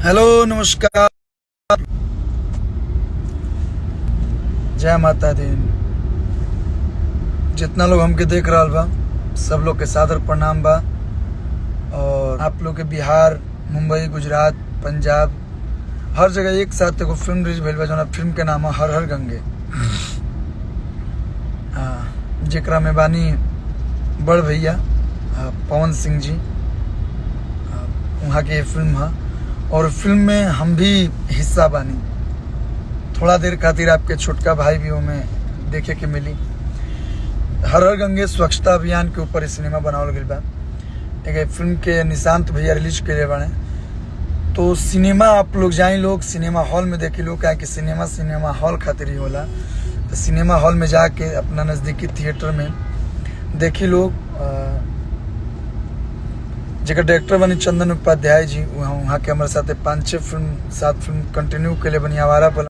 Hello नमस्कार। जय माता दी। जितना लोग हमके देख रहा बा सब लोग के सादर प्रणाम बा। और आप लोग के बिहार, मुंबई, गुजरात, पंजाब, हर जगह एक साथ एगो फिल्म रिलीज भइल बा जौना फिल्म के नाम है हर हर गंगे। जेकरा में बानी बड़ भैया पवन सिंह जी, वहाँ के फिल्म है और फिल्म में हम भी हिस्सा बानी। थोड़ा देर खातिर आपके छोटका भाई भी में देखे के मिली। हर हर गंगे स्वच्छता अभियान के ऊपर सिनेमा बनावल गई बा। एक फिल्म के निशांत भैया रिलीज करे बाड़े। तो सिनेमा आप लोग जाई, लोग सिनेमा हॉल में देखी लोग, क्या कि सिनेमा हॉल खातिर ही होला। तो सिनेमा हॉल में जाके अपना नज़दीकी थिएटर में देखी लोग। जेकर डायरेक्टर बनी चंदन उपाध्याय जी, वहाँ के हमारे साथ 5-6 फिल्म 7 फिल्म कंटिन्यू के लिए बनी। आवारा